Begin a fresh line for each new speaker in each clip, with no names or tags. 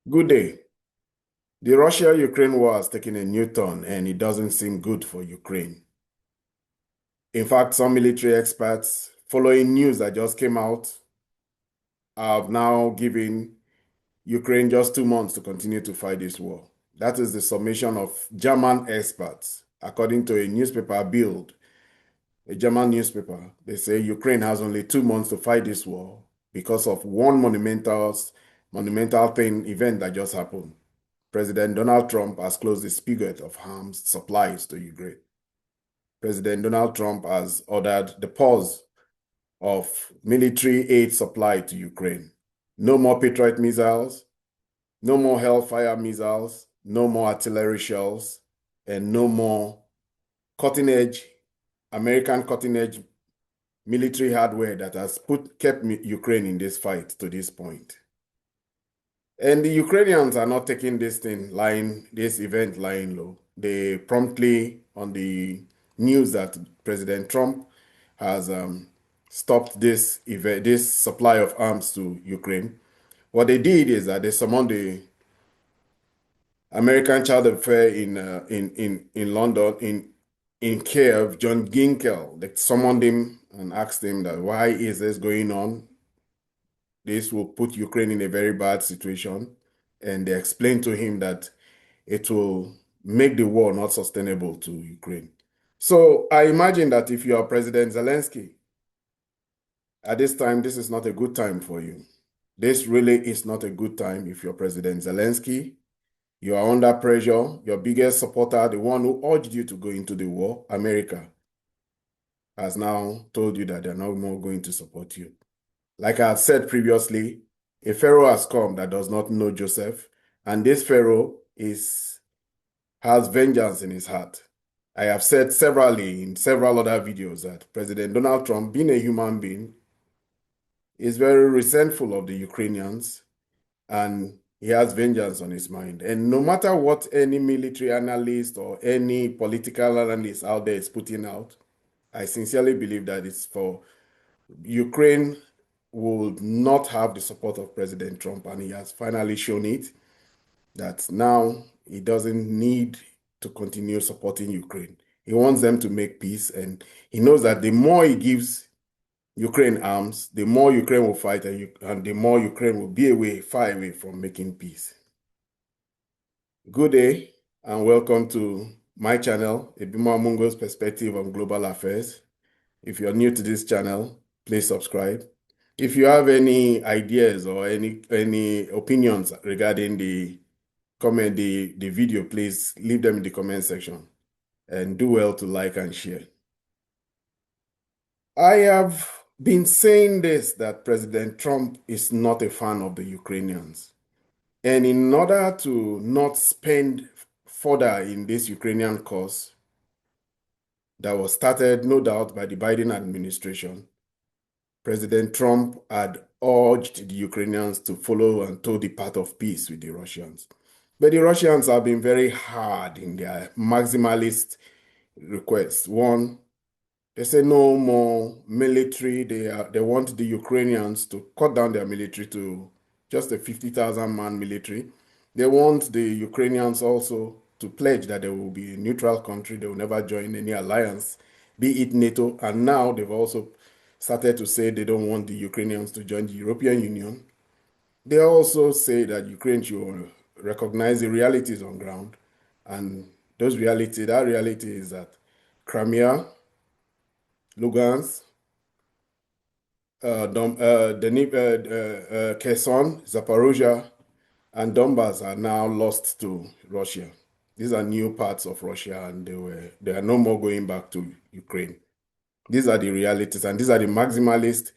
Good day. The Russia-Ukraine war has taken a new turn and it doesn't seem good for Ukraine. In fact, some military experts, following news that just came out, have now given Ukraine just 2 months to continue to fight this war. That is the summation of German experts. According to a newspaper, Bild, a German newspaper, they say Ukraine has only 2 months to fight this war because of one monumental event that just happened. President Donald Trump has closed the spigot of arms supplies to Ukraine. President Donald Trump has ordered the pause of military aid supply to Ukraine. No more Patriot missiles, no more Hellfire missiles, no more artillery shells, and no more American cutting edge military hardware that has kept Ukraine in this fight to this point. And the Ukrainians are not taking this event lying low. They promptly, on the news that President Trump has stopped this supply of arms to Ukraine, what they did is that they summoned the American Child Affair in London, in Kiev, John Ginkel. They summoned him and asked him that why is this going on? This will put Ukraine in a very bad situation. And they explained to him that it will make the war not sustainable to Ukraine. So I imagine that if you are President Zelensky, at this time, this is not a good time for you. This really is not a good time if you're President Zelensky. You are under pressure. Your biggest supporter, the one who urged you to go into the war, America, has now told you that they're no more going to support you. Like I had said previously, a Pharaoh has come that does not know Joseph, and this Pharaoh has vengeance in his heart. I have said severally in several other videos that President Donald Trump, being a human being, is very resentful of the Ukrainians and he has vengeance on his mind. And no matter what any military analyst or any political analyst out there is putting out, I sincerely believe that it's for Ukraine will not have the support of President Trump, and he has finally shown it that now he doesn't need to continue supporting Ukraine. He wants them to make peace, and he knows that the more he gives Ukraine arms, the more Ukraine will fight, and the more Ukraine will be far away from making peace. Good day, and welcome to my channel, Ebimo Amungo's Perspective on Global Affairs. If you're new to this channel, please subscribe. If you have any ideas or any opinions regarding the video, please leave them in the comment section and do well to like and share. I have been saying this, that President Trump is not a fan of the Ukrainians. And in order to not spend further in this Ukrainian cause that was started, no doubt, by the Biden administration, President Trump had urged the Ukrainians to follow and toe the path of peace with the Russians. But the Russians have been very hard in their maximalist requests. One, they say no more military. They want the Ukrainians to cut down their military to just a 50,000 man military. They want the Ukrainians also to pledge that they will be a neutral country. They will never join any alliance, be it NATO. And now they've also started to say they don't want the Ukrainians to join the European Union. They also say that Ukraine should recognize the realities on ground. And that reality is that Crimea, Lugansk, Kherson, Zaporozhye, and Donbass are now lost to Russia. These are new parts of Russia, and they are no more going back to Ukraine. These are the realities, and these are the maximalist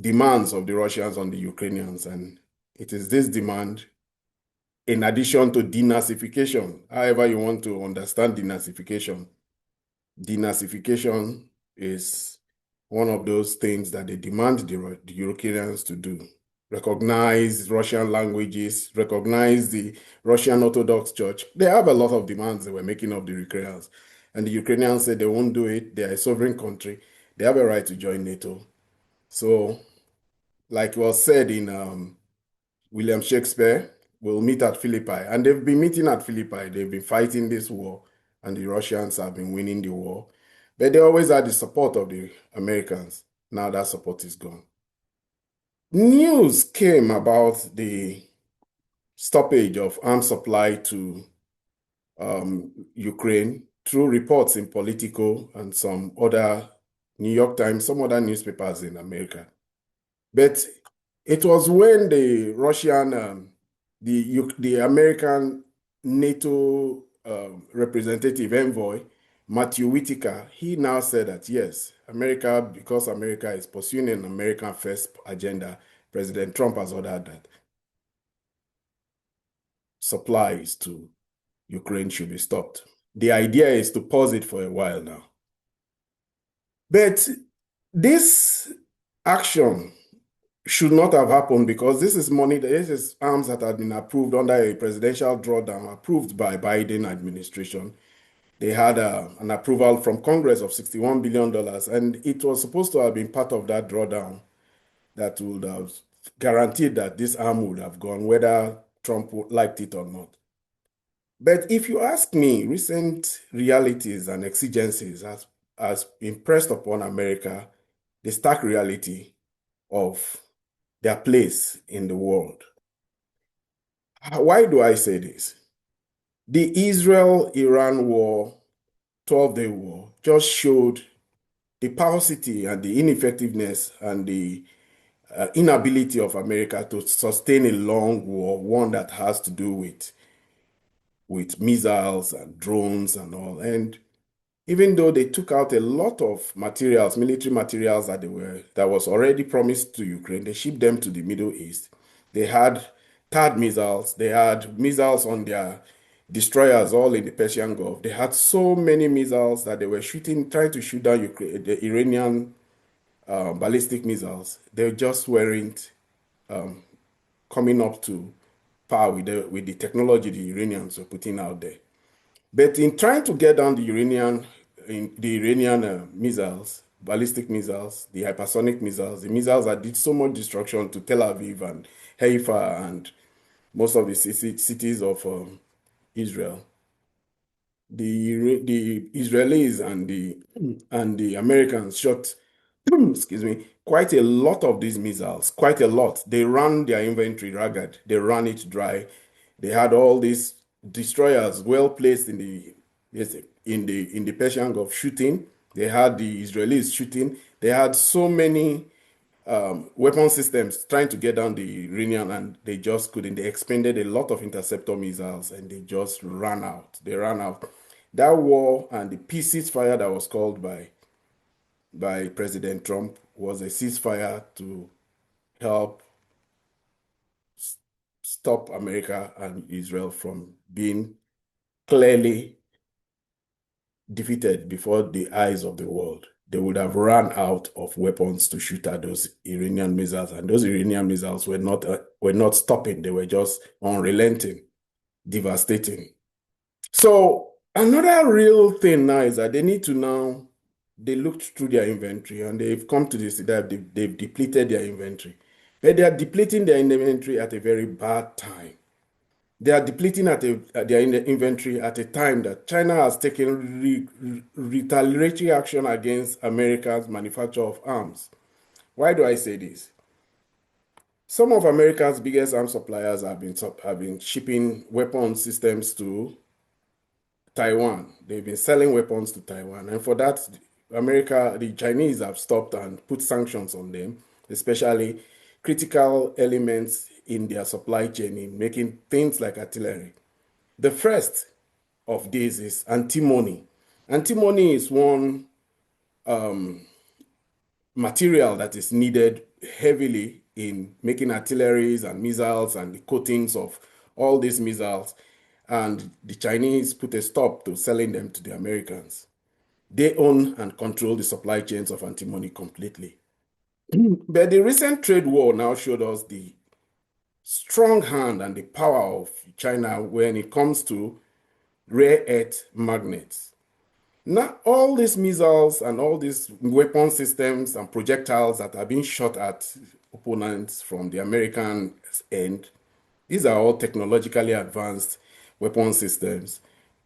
demands of the Russians on the Ukrainians. And it is this demand, in addition to denazification, however you want to understand denazification. Denazification is one of those things that they demand the Ukrainians to do. Recognize Russian languages, recognize the Russian Orthodox Church. They have a lot of demands they were making of the Ukrainians. And the Ukrainians said they won't do it. They are a sovereign country. They have a right to join NATO. So, like was said in William Shakespeare will meet at Philippi. And they've been meeting at Philippi. They've been fighting this war, and the Russians have been winning the war. But they always had the support of the Americans. Now that support is gone. News came about the stoppage of arms supply to Ukraine through reports in Politico and some other New York Times, some other newspapers in America. But it was when the Russian, the American NATO representative envoy, Matthew Whitaker, he now said that yes, America, because America is pursuing an American first agenda, President Trump has ordered that supplies to Ukraine should be stopped. The idea is to pause it for a while now. But this action should not have happened because this is money, this is arms that had been approved under a presidential drawdown approved by Biden administration. They had an approval from Congress of $61 billion, and it was supposed to have been part of that drawdown that would have guaranteed that this arm would have gone, whether Trump liked it or not. But if you ask me, recent realities and exigencies has impressed upon America the stark reality of their place in the world. Why do I say this? The Israel-Iran war, 12-day war, just showed the paucity and the ineffectiveness and the inability of America to sustain a long war, one that has to do with missiles and drones and all. And even though they took out a lot of materials, military materials that was already promised to Ukraine, they shipped them to the Middle East. They had THAAD missiles, they had missiles on their destroyers all in the Persian Gulf. They had so many missiles that they were shooting, trying to shoot down the Iranian ballistic missiles. They just weren't coming up to par with the technology the Iranians were putting out there. But in trying to get down the Iranian missiles, ballistic missiles, the hypersonic missiles, the missiles that did so much destruction to Tel Aviv and Haifa and most of the cities of Israel, the Israelis and the Americans shot, excuse me, quite a lot of these missiles, quite a lot. They ran their inventory ragged. They ran it dry. They had all these destroyers well placed in the yes, in the Persian Gulf shooting. They had the Israelis shooting. They had so many weapon systems trying to get down the Iranian, and they just couldn't. They expended a lot of interceptor missiles, and they just ran out. They ran out. That war and the peace ceasefire that was called by President Trump was a ceasefire to help stop America and Israel from being clearly defeated before the eyes of the world. They would have run out of weapons to shoot at those Iranian missiles, and those Iranian missiles were not stopping. They were just unrelenting, devastating. So another real thing now is that they need to now they looked through their inventory and they've come to this that they've depleted their inventory. But they are depleting their inventory at a very bad time. They are depleting their inventory at a time that China has taken retaliatory action against America's manufacture of arms. Why do I say this? Some of America's biggest arms suppliers have been shipping weapon systems to Taiwan. They've been selling weapons to Taiwan. And for that, the Chinese have stopped and put sanctions on them, especially critical elements in their supply chain in making things like artillery. The first of these is antimony. Antimony is one material that is needed heavily in making artilleries and missiles and the coatings of all these missiles. And the Chinese put a stop to selling them to the Americans. They own and control the supply chains of antimony completely. But the recent trade war now showed us the strong hand and the power of China when it comes to rare earth magnets. Now, all these missiles and all these weapon systems and projectiles that are being shot at opponents from the American end These are all technologically advanced weapon systems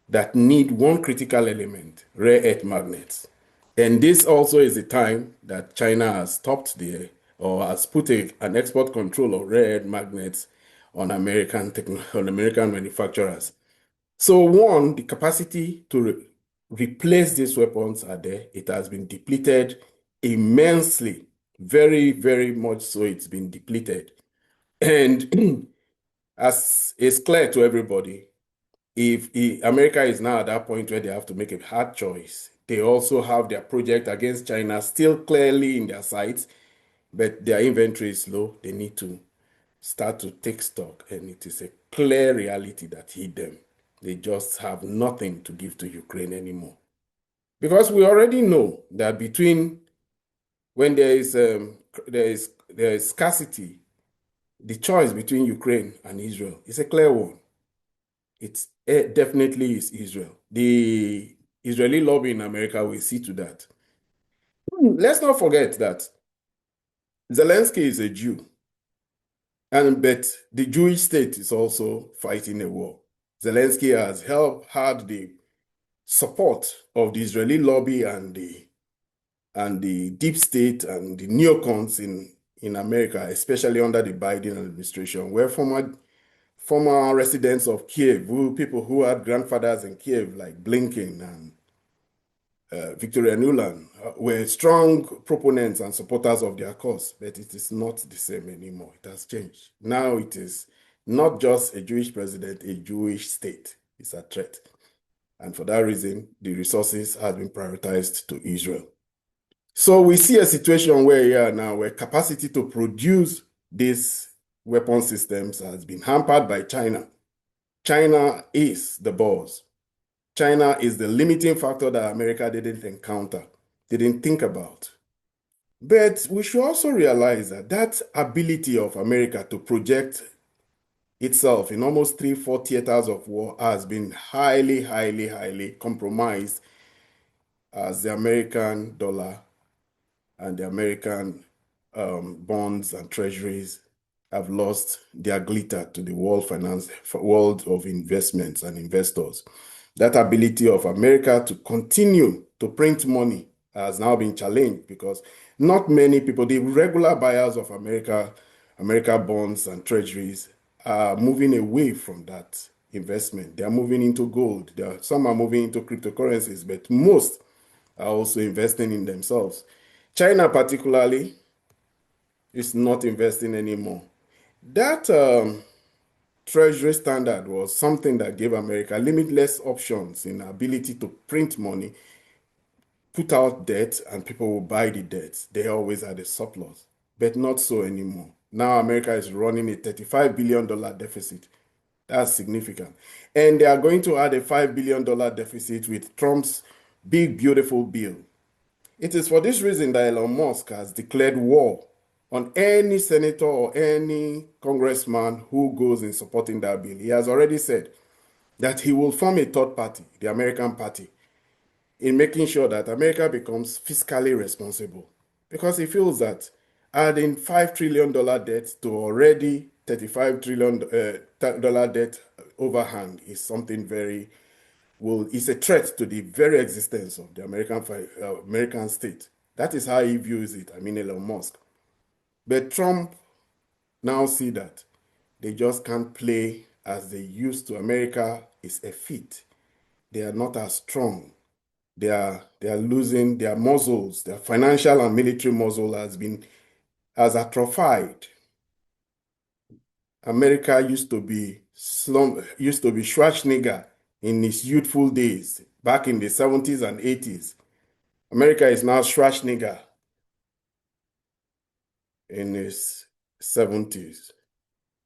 that need one critical element, rare earth magnets. And this also is the time that China has stopped the or has put an export control of rare earth magnets on on American manufacturers. So one, the capacity to replace these weapons are there. It has been depleted immensely, very, very much so. It's been depleted, and as is clear to everybody, if America is now at that point where they have to make a hard choice, they also have their project against China still clearly in their sights, but their inventory is low. They need to start to take stock, and it is a clear reality that hit them. They just have nothing to give to Ukraine anymore. Because we already know that between when there is scarcity, the choice between Ukraine and Israel is a clear one. It definitely is Israel. The Israeli lobby in America will see to that. Let's not forget that Zelensky is a Jew, and but the Jewish state is also fighting a war. Zelensky has had the support of the Israeli lobby and the deep state and the neocons in America, especially under the Biden administration, where former residents of Kiev, people who had grandfathers in Kiev, like Blinken and Victoria Nuland, were strong proponents and supporters of their cause, but it is not the same anymore. It has changed. Now it is not just a Jewish president, a Jewish state is a threat. And for that reason, the resources have been prioritized to Israel. So we see a situation where we are now, where capacity to produce these weapon systems has been hampered by China. China is the boss. China is the limiting factor that America didn't encounter, didn't think about. But we should also realize that that ability of America to project itself in almost 3, 4 theaters of war has been highly, highly, highly compromised as the American dollar and the American bonds and treasuries have lost their glitter to the world of investments and investors. That ability of America to continue to print money has now been challenged because not many people, the regular buyers of America bonds and treasuries, are moving away from that investment. They are moving into gold. Some are moving into cryptocurrencies, but most are also investing in themselves. China, particularly, is not investing anymore. That treasury standard was something that gave America limitless options in ability to print money, put out debt, and people will buy the debt. They always had a surplus, but not so anymore. Now America is running a $35 billion deficit. That's significant. And they are going to add a $5 billion deficit with Trump's big, beautiful bill. It is for this reason that Elon Musk has declared war on any senator or any congressman who goes in supporting that bill. He has already said that he will form a third party, the American party, in making sure that America becomes fiscally responsible. Because he feels that adding $5 trillion debt to already $35 trillion debt overhang is something is a threat to the very existence of the American state. That is how he views it. I mean, Elon Musk. But Trump now see that they just can't play as they used to. America is a feat. They are not as strong. They are losing their muscles. Their financial and military muscle has atrophied. America used to be Schwarzenegger in his youthful days, back in the 70s and 80s. America is now Schwarzenegger in his 70s.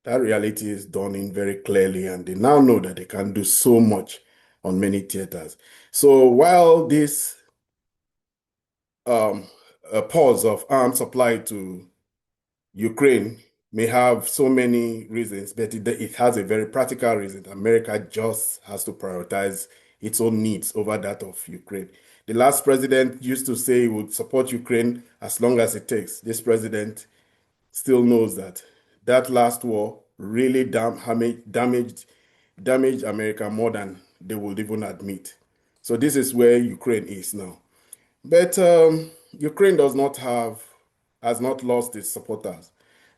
That reality is dawning very clearly, and they now know that they can do so much on many theaters. So while this pause of arms supply to Ukraine may have so many reasons, but it has a very practical reason. America just has to prioritize its own needs over that of Ukraine. The last president used to say he would support Ukraine as long as it takes. This president still knows that that last war really damaged America more than they would even admit. So this is where Ukraine is now. But Ukraine has not lost its supporters.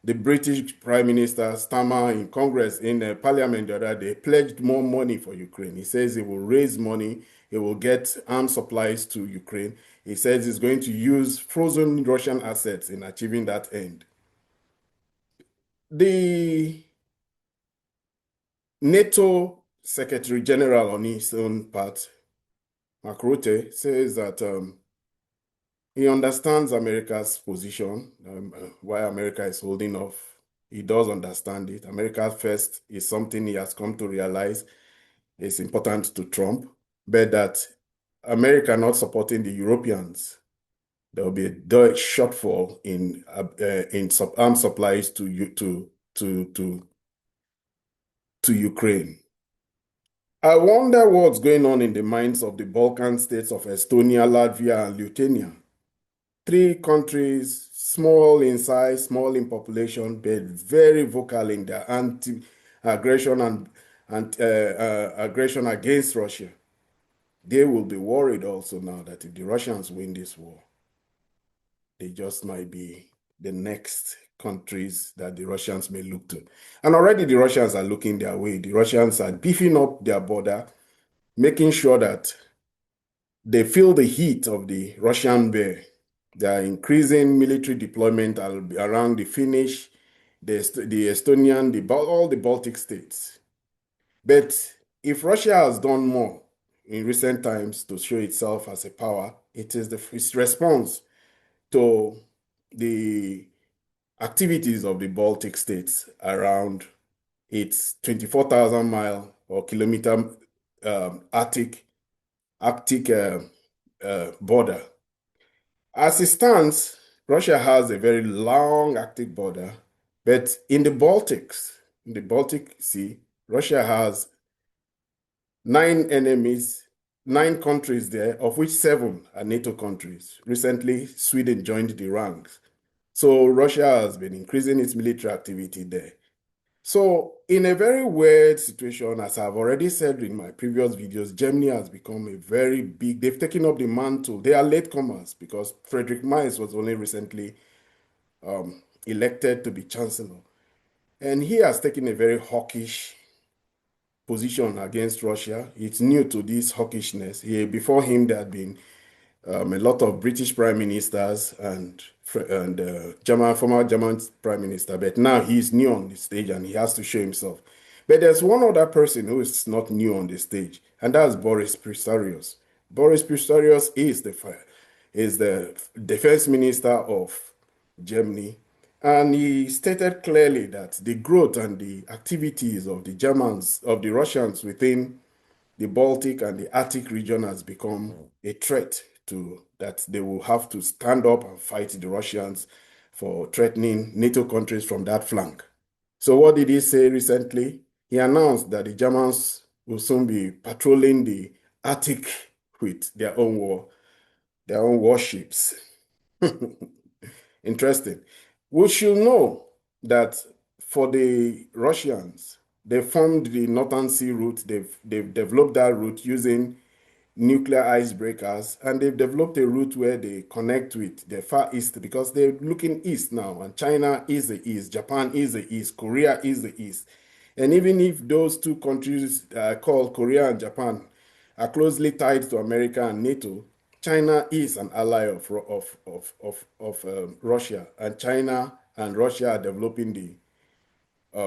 The British Prime Minister Starmer in Congress, in Parliament the other day, pledged more money for Ukraine. He says he will raise money, he will get armed supplies to Ukraine. He says he's going to use frozen Russian assets in achieving that end. The NATO Secretary General on his own part, Mark Rutte, says that he understands America's position, why America is holding off. He does understand it. America first is something he has come to realize is important to Trump, but that America not supporting the Europeans, there will be a shortfall in arms supplies to to Ukraine. I wonder what's going on in the minds of the Balkan states of Estonia, Latvia, and Lithuania. Three countries, small in size, small in population, but very vocal in their anti-aggression and aggression against Russia. They will be worried also now that if the Russians win this war, they just might be the next countries that the Russians may look to. And already the Russians are looking their way. The Russians are beefing up their border, making sure that they feel the heat of the Russian bear. They are increasing military deployment around the Finnish, the Estonian, all the Baltic states. But if Russia has done more in recent times to show itself as a power, it is its response to the activities of the Baltic states around its 24,000 mile or kilometer Arctic border. As it stands, Russia has a very long Arctic border, but in the Baltic Sea, Russia has 9 enemies, 9 countries there, of which 7 are NATO countries. Recently, Sweden joined the ranks. So Russia has been increasing its military activity there. So in a very weird situation, as I've already said in my previous videos, Germany has become a very big, they've taken up the mantle. They are latecomers because Friedrich Merz was only recently elected to be chancellor. And he has taken a very hawkish position against Russia. It's new to this hawkishness. Before him, there had been a lot of British prime ministers and former German prime minister, but now he's new on the stage and he has to show himself. But there's one other person who is not new on the stage, and that's Boris Pistorius. Boris Pistorius is the defense minister of Germany, and he stated clearly that the growth and the activities of the Russians within the Baltic and the Arctic region has become a threat to that they will have to stand up and fight the Russians for threatening NATO countries from that flank. So what did he say recently? He announced that the Germans will soon be patrolling the Arctic with their own warships. Interesting. We should know that for the Russians, they formed the Northern Sea route. They've developed that route using nuclear icebreakers, and they've developed a route where they connect with the Far East because they're looking east now, and China is the east, Japan is the east, Korea is the east. And even if those two countries called Korea and Japan are closely tied to America and NATO, China is an ally of Russia, and China and Russia are developing the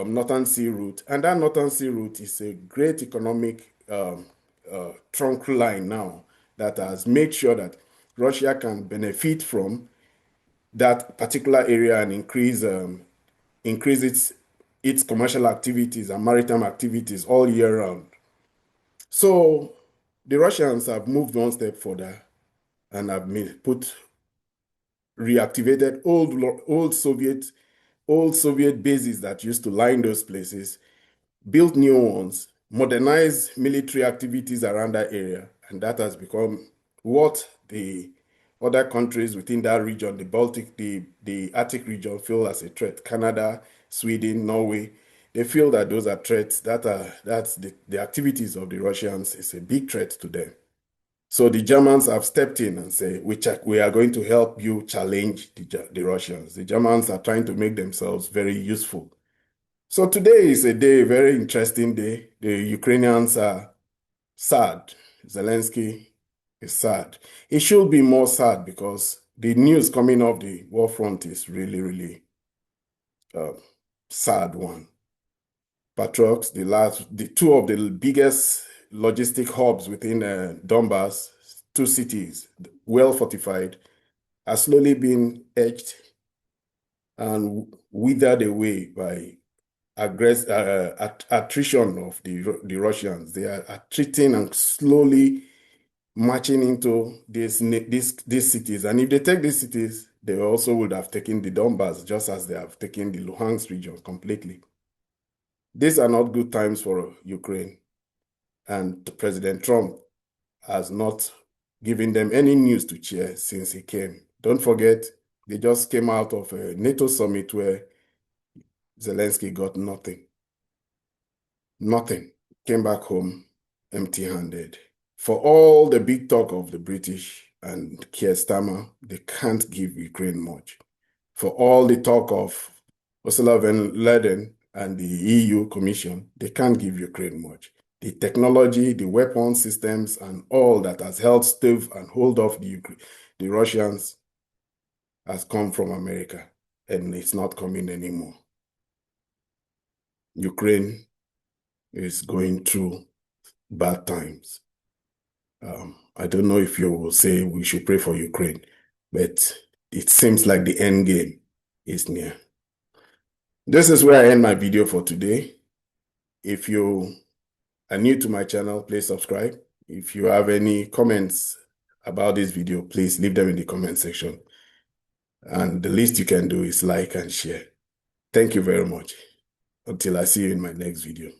Northern Sea route, and that Northern Sea route is a great economic trunk line now that has made sure that Russia can benefit from that particular area and increase its commercial activities and maritime activities all year round. So the Russians have moved one step further and have reactivated old Soviet bases that used to line those places, built new ones, modernized military activities around that area, and that has become what the other countries within that region, the Baltic, the Arctic region, feel as a threat. Canada, Sweden, Norway, they feel that those are threats that's the activities of the Russians is a big threat to them. So the Germans have stepped in and say, we are going to help you challenge the Russians. The Germans are trying to make themselves very useful. So today is a day, very interesting day. The Ukrainians are sad. Zelensky is sad. He should be more sad because the news coming off the war front is really, really uh, sad one. Patrox, the two of the biggest logistic hubs within Donbass, two cities, well fortified, are slowly being edged and withered away by attrition of the Russians. They are retreating and slowly marching into these cities. And if they take these cities, they also would have taken the Donbass, just as they have taken the Luhansk region completely. These are not good times for Ukraine. And President Trump has not given them any news to cheer since he came. Don't forget, they just came out of a NATO summit where Zelensky got nothing. Nothing. Came back home empty-handed. For all the big talk of the British and Keir Starmer, they can't give Ukraine much. For all the talk of Ursula von der Leyen and the EU Commission, they can't give Ukraine much. The technology, the weapon systems, and all that has held stiff and hold off the Russians has come from America, and it's not coming anymore. Ukraine is going through bad times. I don't know if you will say we should pray for Ukraine, but it seems like the end game is near. This is where I end my video for today. If you are new to my channel, please subscribe. If you have any comments about this video, please leave them in the comment section. And the least you can do is like and share. Thank you very much. Until I see you in my next video.